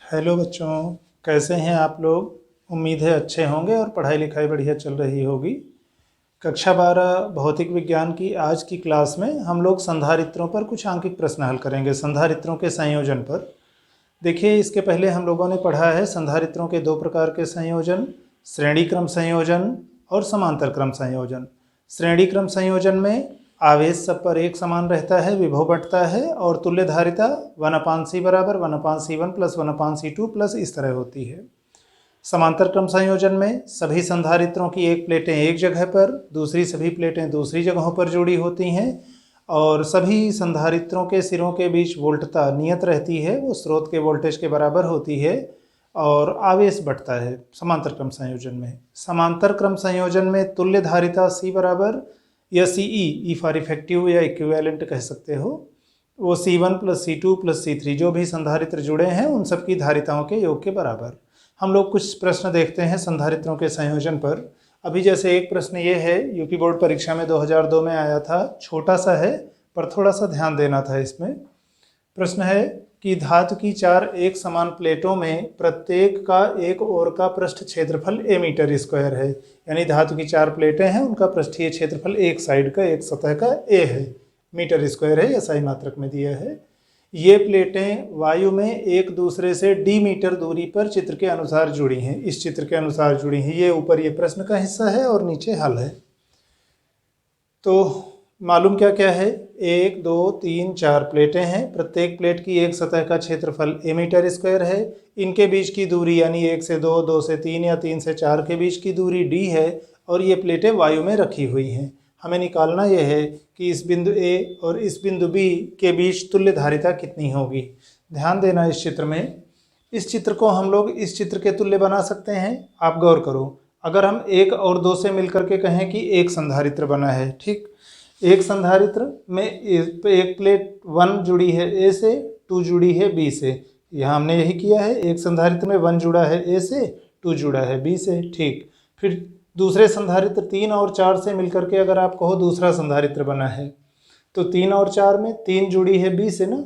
Hello बच्चों, कैसे हैं आप लोग। उम्मीद है अच्छे होंगे और पढ़ाई लिखाई बढ़िया चल रही होगी। कक्षा 12 भौतिक विज्ञान की आज की क्लास में हम लोग संधारित्रों पर कुछ आंकिक प्रश्न हल करेंगे, संधारित्रों के संयोजन पर। देखिए, इसके पहले हम लोगों ने पढ़ा है संधारित्रों के दो प्रकार के संयोजन, श्रेणी क्रम संयोजन और समांतर क्रम संयोजन। श्रेणी क्रम संयोजन में आवेश सब पर एक समान रहता है, विभव बंटता है और तुल्य धारिता 1/c बराबर 1/c1 प्लस 1/c2 प्लस इस तरह होती है। समांतर क्रम संयोजन में सभी संधारित्रों की एक प्लेटें एक जगह पर, दूसरी सभी प्लेटें दूसरी जगहों पर जुड़ी होती हैं और सभी संधारित्रों के सिरों के बीच वोल्टता नियत रहती है, वो स्रोत के वोल्टेज के बराबर होती है और आवेश बढ़ता है। समांतर क्रम संयोजन में समांतर क्रम संयोजन में तुल्य धारिता C बराबर या CE, ई फॉर इफेक्टिव या इक्विवेलेंट कह सकते हो, वो C1 plus C2 plus C3 जो भी संधारित्र जुड़े हैं उन सब की धारिताओं के योग के बराबर। हम लोग कुछ प्रश्न देखते हैं संधारित्रों के संयोजन पर। अभी जैसे एक प्रश्न ये है, यूपी बोर्ड परीक्षा में 2002 में आया था, छोटा सा है पर थोड़ा सा ध्यान देना था इसमें। प्रश्न है कि धातु की 4 एक समान प्लेटों में प्रत्येक का एक ओर का पृष्ठ क्षेत्रफल a मीटर स्क्वायर है। यानी धातु की 4 प्लेटें हैं, उनका पृष्ठीय क्षेत्रफल एक साइड का, एक सतह का a है, मीटर स्क्वायर है, SI मात्रक में दिया है। ये प्लेटें वायु में एक दूसरे से d मीटर दूरी पर चित्र के अनुसार जुड़ी हैं, इस चित्र के अनुसार जुड़ी हैं। ये ऊपर ये प्रश्न का हिस्सा है और नीचे हल है। तो मालूम क्या क्या है, 1 2 3 4 प्लेटें हैं, प्रत्येक प्लेट की एक सतह का क्षेत्रफल a मीटर स्क्वायर है। इनके बीच की दूरी यानी 1 से 2, 2 से 3 या 3 से 4 के बीच की दूरी d है और ये प्लेटें वायु में रखी हुई हैं। हमें निकालना यह है कि इस बिंदु A और इस बिंदु B के बीच तुल्य धारिता कितनी होगी। ध्यान देना इस चित्र में, इस चित्र को हम लोग इस चित्र के तुल्य बना सकते हैं। आप गौर करो, अगर हम 1 और 2 से मिलकर के कहें कि एक संधारित्र बना है, ठीक, एक संधारित्र में एक प्लेट 1 जुड़ी है A से, 2 जुड़ी है B से। यहाँ हमने यही किया है, एक संधारित्र में 1 जुड़ा है A से, 2 जुड़ा है B से, ठीक। फिर दूसरे संधारित्र 3 और 4 से मिलकर के अगर आप कहो दूसरा संधारित्र बना है, तो 3 और 4 में 3 जुड़ी है B से ना,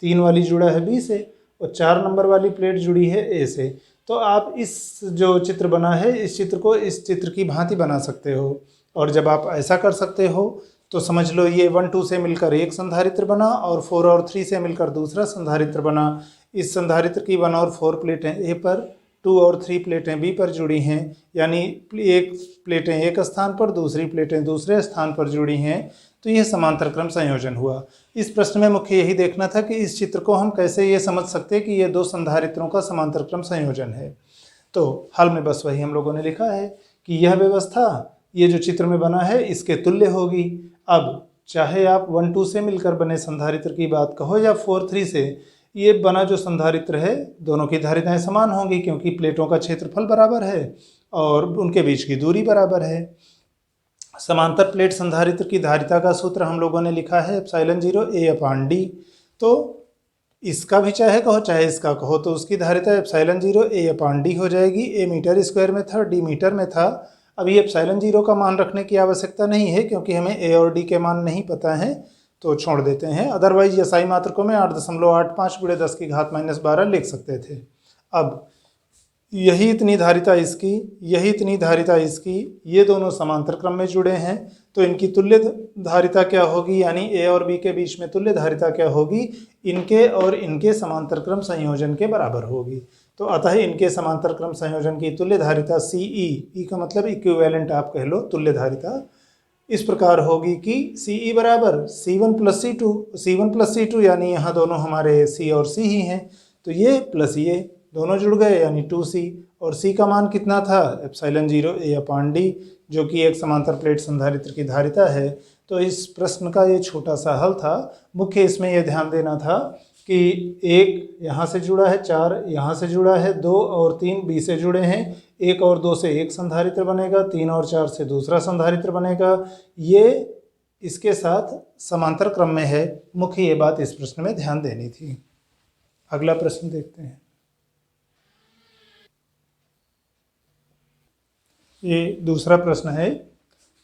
3 वाली जुड़ा है B से और 4 नंबर वाली प्लेट जुड़ी है A से। तो आप इस जो चित्र बना है, इस चित्र को इस चित्र की भांति बना सकते हो। और जब आप ऐसा कर सकते हो तो समझ लो ये 1 2 से मिलकर एक संधारित्र बना और 4 और 3 से मिलकर दूसरा संधारित्र बना। इस संधारित्र की 1 और 4 प्लेटें A पर, 2 और 3 प्लेटें B पर जुड़ी हैं, यानी एक प्लेटें एक स्थान पर, दूसरी प्लेटें दूसरे स्थान पर जुड़ी हैं। तो यह समांतर क्रम संयोजन हुआ। इस प्रश्न में मुख्य यही देखना था कि इस चित्र को हम कैसे ये समझ सकते हैं कि ये दो संधारित्रों का समांतर क्रम संयोजन है। तो हल में बस वही हम लोगों ने लिखा है कि यह व्यवस्था ये जो चित्र में बना है इसके तुल्य होगी। अब चाहे आप 1 2 से मिलकर बने संधारित्र की बात कहो या 4 3 से, ये बना जो संधारित्र है दोनों की धारिताएं समान होंगी क्योंकि प्लेटों का क्षेत्रफल बराबर है और उनके बीच की दूरी बराबर है। समांतर प्लेट संधारित्र की धारिता का सूत्र हम लोगों ने लिखा है ε0 A/d। तो इसका भी चाहे कहो चाहे इसका कहो तो उसकी धारिता ε0 A/d हो जाएगी। A मीटर स्क्वायर में था, d मीटर में था। अभी ε0 का मान रखने की आवश्यकता नहीं है क्योंकि हमें A और D के मान नहीं पता है, तो छोड़ देते हैं। अदरवाइज SI मात्रकों में 8.85 × 10⁻12 लिख सकते थे। अब यही इतनी धारिता इसकी, यही इतनी धारिता इसकी, ये दोनों समांतर क्रम में जुड़े हैं, तो इनकी तुल्य धारिता क्या होगी, यानी A और B के बीच में तुल्य धारिता क्या होगी, इनके और इनके समांतर क्रम संयोजन के बराबर होगी। तो अतः इनके समांतर क्रम संयोजन की तुल्य धारिता CE, E का मतलब इक्विवेलेंट आप कह लो, तुल्य धारिता इस प्रकार होगी कि CE बराबर C1 प्लस C2 यानी यहाँ दोनों हमारे C और C ही हैं, तो ये प्लस ये दोनों जुड़ गए यानी 2C, और C का मान कितना था ε0 A/d, जो कि एक समांतर प्लेट संधारित्र की धारिता है। तो इस प्रश्न का ये छोटा सा हल था। मुख्य इसमें यह ध्यान देना था कि 1 यहाँ से जुड़ा है, 4 यहाँ से जुड़ा है, 2 और 3 B से जुड़े हैं, 1 और 2 से एक संधारित्र बनेगा, 3 और 4 से दूसरा संधारित्र बनेगा। ये इसके साथ समांतर क्रम में है। मुख्य ये बात इस प्रश्न में ध्यान देनी थी। अगला प्रश्न देखते हैं। ये दूसरा प्रश्न है,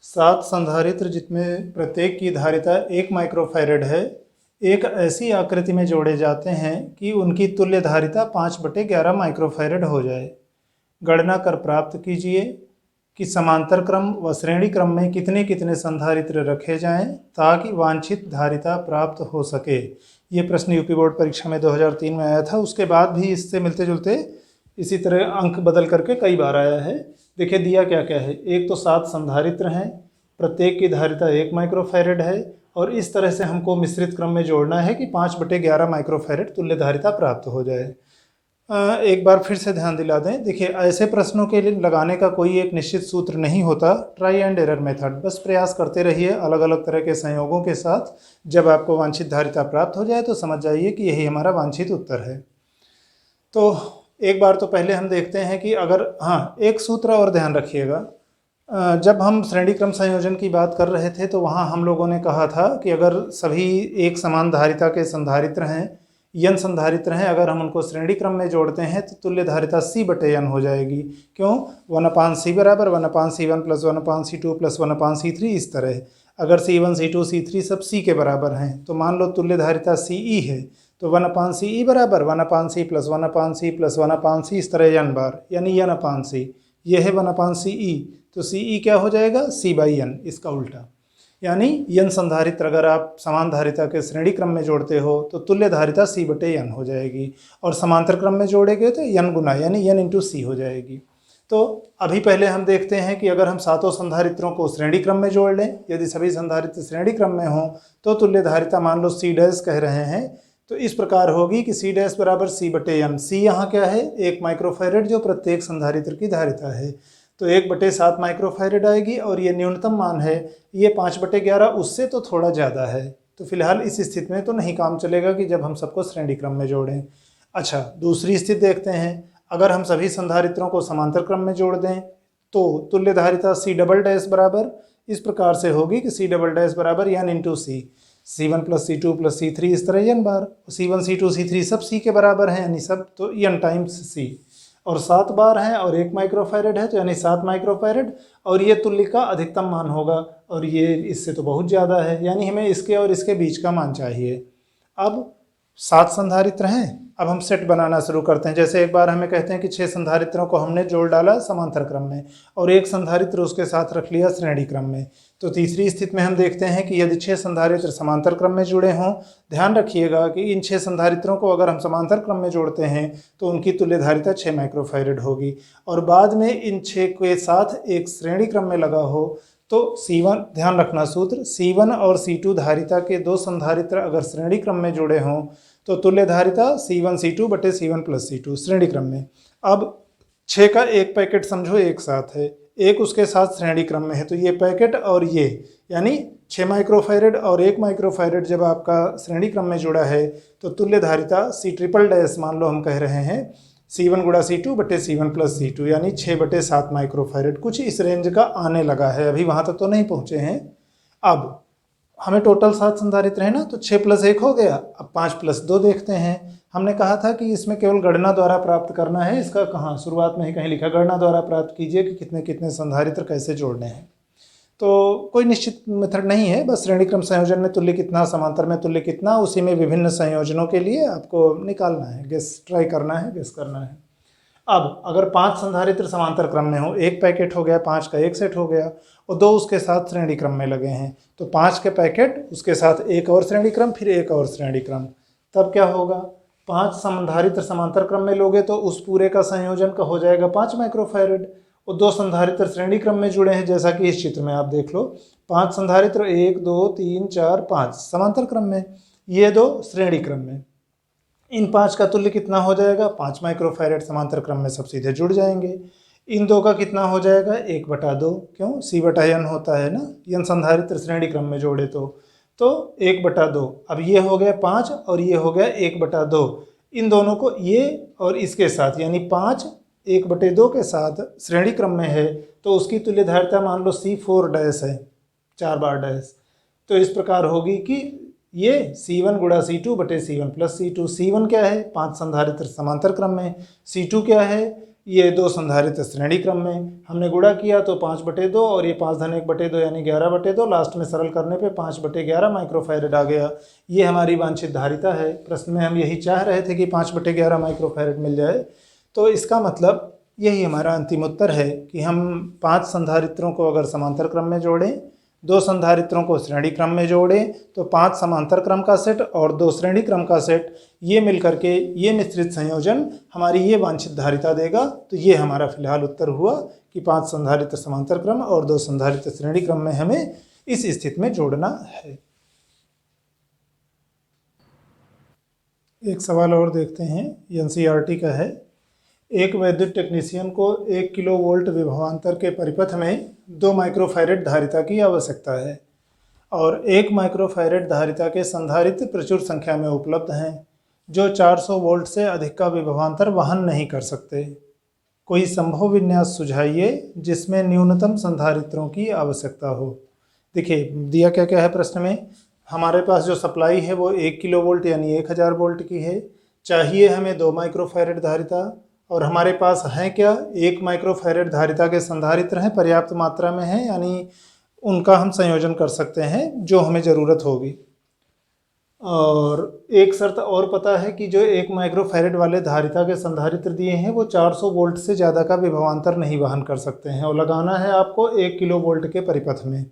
7 संधारित्र जिसमें प्रत्येक की धारिता 1 माइक्रोफैरड है, एक ऐसी आकृति में जोड़े जाते हैं कि उनकी तुल्य धारिता 5/11 माइक्रोफैरड हो जाए। गणना कर प्राप्त कीजिए कि समांतर क्रम व श्रेणी क्रम में कितने कितने संधारित्र रखे जाएं ताकि वांछित धारिता प्राप्त हो सके। ये प्रश्न यूपी बोर्ड परीक्षा में 2003 में आया था। उसके बाद भी इससे मिलते जुलते इसी तरह अंक बदल करके कई बार आया है। देखिए दिया क्या क्या है, एक तो 7 संधारित्र हैं, प्रत्येक की धारिता 1 माइक्रोफैरड है और इस तरह से हमको मिश्रित क्रम में जोड़ना है कि 5/11 माइक्रोफैरड तुल्य धारिता प्राप्त हो जाए। एक बार फिर से ध्यान दिला दें, देखिए ऐसे प्रश्नों के लिए लगाने का कोई एक निश्चित सूत्र नहीं होता, ट्राई एंड एरर मेथड, बस प्रयास करते रहिए अलग अलग तरह के संयोगों के साथ। जब आपको वांछित धारिता प्राप्त हो जाए तो समझ जाइए कि यही हमारा वांछित उत्तर है। तो एक बार तो पहले हम देखते हैं कि अगर, हाँ एक सूत्र और ध्यान रखिएगा, जब हम श्रेणी क्रम संयोजन की बात कर रहे थे तो वहाँ हम लोगों ने कहा था कि अगर सभी एक समान धारिता के संधारित्र हैं, n संधारित्र हैं, अगर हम उनको श्रेणी क्रम में जोड़ते हैं तो तुल्य धारिता C/n हो जाएगी। क्यों? 1/c बराबर 1/c1 + 1/c2 + 1/c3 इस तरह। अगर C1 C2 C3 सब C के बराबर हैं तो मान लो तुल्य धारिता CE है तो 1/CE बराबर 1/c + 1/c + 1/c इस तरह n बार, यानी n/c। यह है 1/CE, तो CE क्या हो जाएगा? C/n, इसका उल्टा। यानी n संधारित्र अगर आप समान धारिता के श्रेणी क्रम में जोड़ते हो तो तुल्य धारिता C/n हो जाएगी और समांतर क्रम में जोड़ेंगे तो n गुना यानी n × C हो जाएगी। तो अभी पहले हम देखते हैं कि अगर हम सातों संधारित्रों को श्रेणी क्रम में जोड़ लें, यदि सभी संधारित्र श्रेणी क्रम में हों तो तुल्य धारिता मान लो C' कह रहे हैं तो इस प्रकार होगी कि C' बराबर C/n। C यहाँ क्या है? 1 माइक्रोफैरड जो प्रत्येक संधारित्र की धारिता है, तो 1/7 माइक्रोफैरड आएगी और ये न्यूनतम मान है, ये 5/11 उससे तो थोड़ा ज़्यादा है। तो फिलहाल इस स्थिति में तो नहीं काम चलेगा कि जब हम सबको श्रेणी क्रम में जोड़ें। अच्छा, दूसरी स्थिति देखते हैं, अगर हम सभी संधारित्रों को समांतर क्रम में जोड़ दें तो तुल्य धारिता C" बराबर इस प्रकार से होगी कि C" बराबर n × C, C1 + C2 + C3 इस तरह n बार। C1 C2 C3 सब C के बराबर हैं यानी सब तो n टाइम्स C, और 7 बार हैं और 1 माइक्रोफैरड है तो यानी 7 माइक्रोफैरड, और ये तुल्य का अधिकतम मान होगा और ये इससे तो बहुत ज़्यादा है, यानी हमें इसके और इसके बीच का मान चाहिए। अब 7 संधारित्र हैं, अब हम सेट बनाना शुरू करते हैं। जैसे एक बार हमें कहते हैं कि 6 संधारित्रों को हमने जोड़ डाला समांतर क्रम में और 1 संधारित्र उसके साथ रख लिया श्रेणी क्रम में, तो तीसरी स्थिति में हम देखते हैं कि यदि 6 संधारित्र समांतर क्रम में जुड़े हों, ध्यान रखिएगा कि इन 6 संधारित्रों को अगर हम समांतर क्रम में जोड़ते हैं तो उनकी तुल्य धारिता 6 माइक्रोफैरड होगी, और बाद में इन 6 के साथ एक श्रेणी क्रम में लगा हो तो C1, ध्यान रखना सूत्र, C1 और C2 धारिता के 2 संधारित्र अगर श्रेणी क्रम में जुड़े हों तो तुल्य धारिता C1 C2/C1 + C2 श्रेणी क्रम में। अब 6 का एक पैकेट समझो एक साथ है, एक उसके साथ श्रेणी क्रम में है, तो ये पैकेट और ये यानी 6 माइक्रोफैरड और 1 माइक्रोफैरड जब आपका श्रेणी क्रम में जुड़ा है तो तुल्य धारिता C" मान लो हम कह रहे हैं C1 × C2/C1 + C2 यानी 6/7 माइक्रोफैरड, कुछ इस रेंज का आने लगा है, अभी वहाँ तक तो नहीं पहुँचे हैं। अब हमें टोटल 7 संधारित्र है ना, तो 6 + 1 हो गया। अब 5 + 2 देखते हैं। हमने कहा था कि इसमें केवल गणना द्वारा प्राप्त करना है, इसका कहाँ शुरुआत में ही कहीं लिखा, गणना द्वारा प्राप्त कीजिए कि कितने कितने संधारित्र कैसे जोड़ने हैं। तो कोई निश्चित मेथड नहीं है, बस श्रेणी क्रम संयोजन में तुल्य कितना, समांतर में तुल्य कितना, उसी में विभिन्न संयोजनों के लिए आपको निकालना है, गेस ट्राई करना है, गेस करना है। अब अगर 5 संधारित्र समांतर क्रम में हो, एक पैकेट हो गया, 5 का एक सेट हो गया और 2 उसके साथ श्रेणी क्रम में लगे हैं, तो 5 के पैकेट उसके साथ एक और श्रेणी क्रम, फिर एक और श्रेणी क्रम, तब क्या होगा? 5 संधारित्र समांतर क्रम में लोगे तो उस पूरे का संयोजन का हो जाएगा 5 माइक्रोफैरड, और 2 संधारित्र श्रेणी क्रम में जुड़े हैं जैसा कि इस चित्र में आप देख लो, 5 संधारित्र 1 2 3 4 5 समांतर क्रम में, ये 2 श्रेणी क्रम में। इन 5 का तुल्य कितना हो जाएगा? 5 माइक्रोफैरड, समांतर क्रम में सब सीधे जुड़ जाएंगे। इन 2 का कितना हो जाएगा? 1/2, क्यों? C/n होता है ना, n संधारित्र श्रेणी क्रम में जोड़े तो 1/2। अब ये हो गया 5 और ये हो गया 1/2, इन दोनों को ये और इसके साथ यानी 5 1/2 के साथ श्रेणी क्रम में है तो उसकी तुल्य धारिता मान लो C4' है, 4 बार डैश, तो इस प्रकार होगी कि ये C1 × C2/C1 + C2। C1 क्या है? 5 संधारित्र समांतर क्रम में, C2 क्या है? ये दो संधारित्र श्रेणी क्रम में, हमने गुणा किया तो 5/2 और ये 5-1/2 यानी 11/2, लास्ट में सरल करने पे 5/11 माइक्रोफैरड आ गया। ये हमारी वांछित धारिता है। प्रश्न में हम यही चाह रहे थे कि 5/11 माइक्रोफैरड मिल जाए। तो इसका मतलब यही हमारा अंतिम उत्तर है कि हम 5 संधारित्रों को अगर समांतर क्रम में जोड़ें, 2 संधारित्रों को श्रेणी क्रम में जोड़ें, तो 5 समांतर क्रम का सेट और 2 श्रेणी क्रम का सेट, ये मिलकर के ये मिश्रित संयोजन हमारी ये वांछित धारिता देगा। तो ये हमारा फिलहाल उत्तर हुआ कि 5 संधारित्र समांतर क्रम और 2 संधारित्र श्रेणी क्रम में हमें इस स्थिति में जोड़ना है। एक सवाल और देखते हैं, एनसीईआरटी का है। एक वैद्युत टेक्नीशियन को 1 किलोवोल्ट विभवांतर के परिपथ में 2 माइक्रोफैरड धारिता की आवश्यकता है और 1 माइक्रोफैरड धारिता के संधारित्र प्रचुर संख्या में उपलब्ध हैं जो 400 वोल्ट से अधिक का विभवांतर वहन नहीं कर सकते। कोई संभव विन्यास सुझाइए जिसमें न्यूनतम संधारित्रों की आवश्यकता हो। देखिए दिया क्या क्या है प्रश्न में, हमारे पास जो सप्लाई है वो 1 किलोवोल्ट यानी 1000 वोल्ट की है, चाहिए हमें 2 माइक्रोफैरड धारिता, और हमारे पास है क्या, 1 माइक्रोफैरड धारिता के संधारित्र हैं, पर्याप्त मात्रा में हैं, यानी उनका हम संयोजन कर सकते हैं जो हमें ज़रूरत होगी। और एक शर्त और पता है कि जो 1 माइक्रोफैरड वाले धारिता के संधारित्र दिए हैं वो 400 वोल्ट से ज़्यादा का विभवांतर नहीं वहन कर सकते हैं और लगाना है आपको 1 किलो वोल्ट के परिपथ में।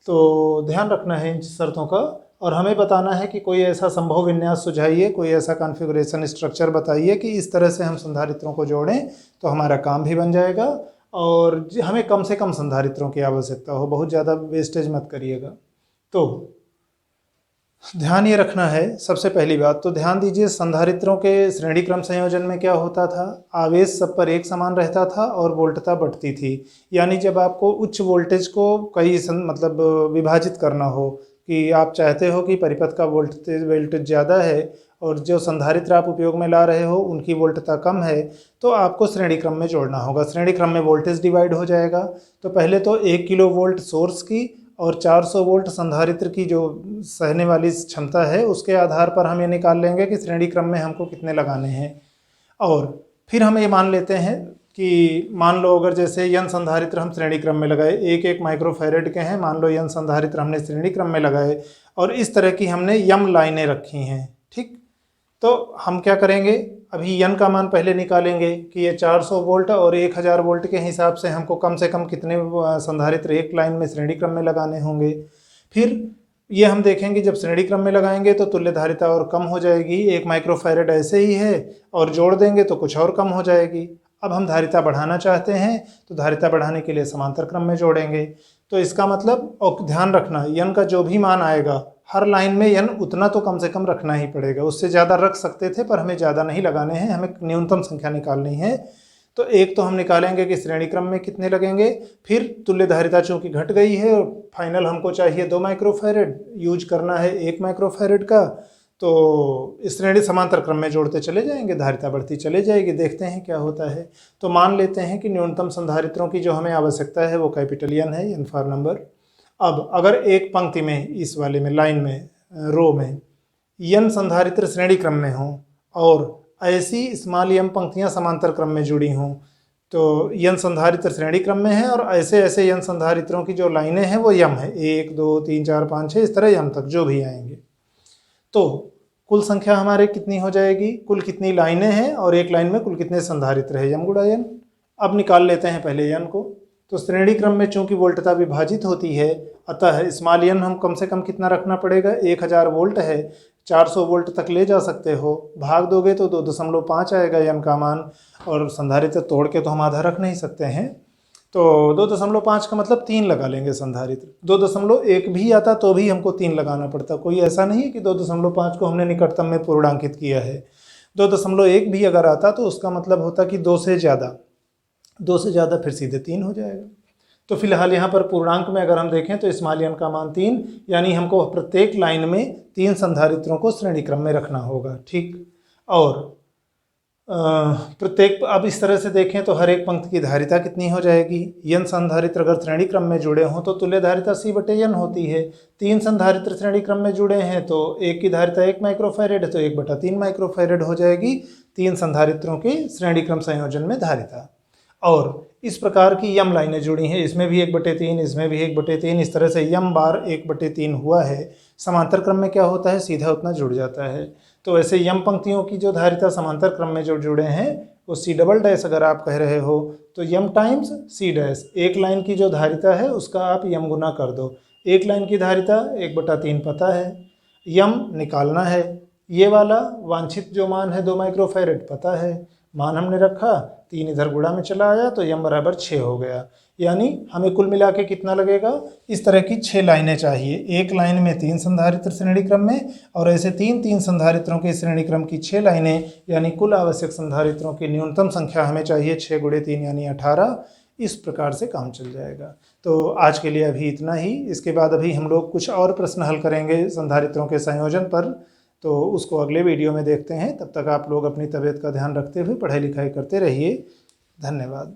तो ध्यान रखना है इन शर्तों का, और हमें बताना है कि कोई ऐसा संभव विन्यास सुझाइए, कोई ऐसा कॉन्फ़िगरेशन स्ट्रक्चर बताइए कि इस तरह से हम संधारित्रों को जोड़ें तो हमारा काम भी बन जाएगा और हमें कम से कम संधारित्रों की आवश्यकता हो, बहुत ज़्यादा वेस्टेज मत करिएगा। तो ध्यान ये रखना है, सबसे पहली बात तो ध्यान दीजिए संधारित्रों के श्रेणी क्रम संयोजन में क्या होता था, आवेश सब पर एक समान रहता था और वोल्टता बढ़ती थी। यानी जब आपको उच्च वोल्टेज को कई मतलब विभाजित करना हो कि आप चाहते हो कि परिपथ का वोल्टेज ज़्यादा है और जो संधारित्र आप उपयोग में ला रहे हो उनकी वोल्टता कम है, तो आपको श्रेणी क्रम में जोड़ना होगा। श्रेणी क्रम में वोल्टेज डिवाइड हो जाएगा। तो पहले तो 1 किलो वोल्ट सोर्स की और 400 वोल्ट संधारित्र की जो सहने वाली क्षमता है उसके आधार पर हम ये निकाल लेंगे कि श्रेणी क्रम में हमको कितने लगाने हैं। और फिर हम ये मान लेते हैं कि मान लो अगर जैसे यन संधारित्र हम श्रेणी क्रम में लगाए, 1-1 माइक्रोफैरड के हैं, मान लो यन संधारित्र हमने श्रेणी क्रम में लगाए और इस तरह की हमने यम लाइनें रखी हैं, ठीक। तो हम क्या करेंगे, अभी यन का मान पहले निकालेंगे कि ये 400 वोल्ट और 1000 वोल्ट के हिसाब से हमको कम से कम कितने संधारित्र एक लाइन में श्रेणी क्रम में लगाने होंगे। फिर ये हम देखेंगे जब श्रेणी क्रम में लगाएंगे तो तुल्य धारिता और कम हो जाएगी, 1 माइक्रोफैरड ऐसे ही है और जोड़ देंगे तो कुछ और कम हो जाएगी। अब हम धारिता बढ़ाना चाहते हैं तो धारिता बढ़ाने के लिए समांतर क्रम में जोड़ेंगे। तो इसका मतलब, और ध्यान रखना यन का जो भी मान आएगा हर लाइन में यन उतना तो कम से कम रखना ही पड़ेगा, उससे ज़्यादा रख सकते थे पर हमें ज़्यादा नहीं लगाने हैं, हमें न्यूनतम संख्या निकालनी है। तो एक तो हम निकालेंगे कि श्रेणी क्रम में कितने लगेंगे, फिर तुल्य धारिता चूँकि घट गई है और फाइनल हमको चाहिए 2 माइक्रोफैरड, यूज करना है 1 माइक्रोफैरड का, तो इस श्रेणी समांतर क्रम में जोड़ते चले जाएंगे, धारिता बढ़ती चले जाएगी, देखते हैं क्या होता है। तो मान लेते हैं कि न्यूनतम संधारित्रों की जो हमें आवश्यकता है वो कैपिटल एन है, एन फॉर नंबर। अब अगर एक पंक्ति में, इस वाले में, लाइन में, रो में यन संधारित्र श्रेणी क्रम में हों और ऐसी स्मॉल एम पंक्तियां समांतर क्रम में जुड़ी हों, तो यन संधारित्र श्रेणी क्रम में है और ऐसे ऐसे यन संधारित्रों की जो लाइनें हैं वो यम है, 1 2 3 4 5 6 इस तरह यम तक जो भी आएंगे। तो कुल संख्या हमारे कितनी हो जाएगी, कुल कितनी लाइनें हैं और एक लाइन में कुल कितने संधारित्र है, यम गुणा यन। अब निकाल लेते हैं पहले यन को। तो श्रेणी क्रम में चूंकि वोल्टता विभाजित होती है, अतः स्मॉल यन हम कम से कम कितना रखना पड़ेगा, 1000 वोल्ट है, 400 वोल्ट तक ले जा सकते हो, भाग दोगे तो 2.5 आएगा यन का मान, और संधारित्र तोड़ के तो हम आधा रख नहीं सकते हैं, तो 2.5 का मतलब 3 लगा लेंगे संधारित्र। 2.1 भी आता तो भी हमको 3 लगाना पड़ता, कोई ऐसा नहीं है कि 2.5 को हमने निकटतम में पूर्णांकित किया है। 2.1 भी अगर आता तो उसका मतलब होता कि 2 से ज़्यादा फिर सीधे 3 हो जाएगा। तो फिलहाल यहाँ पर पूर्णांक में अगर हम देखें तो स्मॉल एन का मान 3, यानी हमको प्रत्येक लाइन में 3 संधारित्रों को श्रेणी क्रम में रखना होगा, ठीक। और प्रत्येक, अब इस तरह से देखें तो हर एक पंक्ति की धारिता कितनी हो जाएगी। n संधारित्र अगर श्रेणी क्रम में जुड़े हों तो तुल्य धारिता C/n होती है। 3 संधारित्र श्रेणी क्रम में जुड़े हैं तो एक की धारिता 1 माइक्रोफैरेड है तो 1/3 माइक्रोफैरेड हो जाएगी 3 संधारित्रों के श्रेणी क्रम संयोजन में धारिता। और इस प्रकार की यम लाइनें जुड़ी हैं, इसमें भी 1/3, इसमें भी 1/3, इस तरह से यम बार 1/3 हुआ है। समांतर क्रम में क्या होता है, सीधा उतना जुड़ जाता है। तो ऐसे यम पंक्तियों की जो धारिता समांतर क्रम में जो जुड़े हैं वो C" अगर आप कह रहे हो तो यम टाइम्स C'। एक लाइन की जो धारिता है उसका आप यम गुना कर दो। एक लाइन की धारिता 1/3 पता है, यम निकालना है। ये वाला वांछित जो मान है 2 माइक्रोफैरेड पता है, मान हमने रखा, 3 इधर गुणा में चला आया तो यम बराबर 6 हो गया। यानी हमें कुल मिला के कितना लगेगा, इस तरह की 6 लाइनें चाहिए। एक लाइन में 3 संधारित्र श्रेणी क्रम में और ऐसे 3 संधारित्रों के श्रेणी क्रम की 6 लाइनें, यानी कुल आवश्यक संधारित्रों की न्यूनतम संख्या हमें चाहिए 6 × 3 यानी 18। इस प्रकार से काम चल जाएगा। तो आज के लिए अभी इतना ही। इसके बाद अभी हम लोग कुछ और प्रश्न हल करेंगे संधारित्रों के संयोजन पर, तो उसको अगले वीडियो में देखते हैं। तब तक आप लोग अपनी तबीयत का ध्यान रखते हुए पढ़ाई लिखाई करते रहिए। धन्यवाद।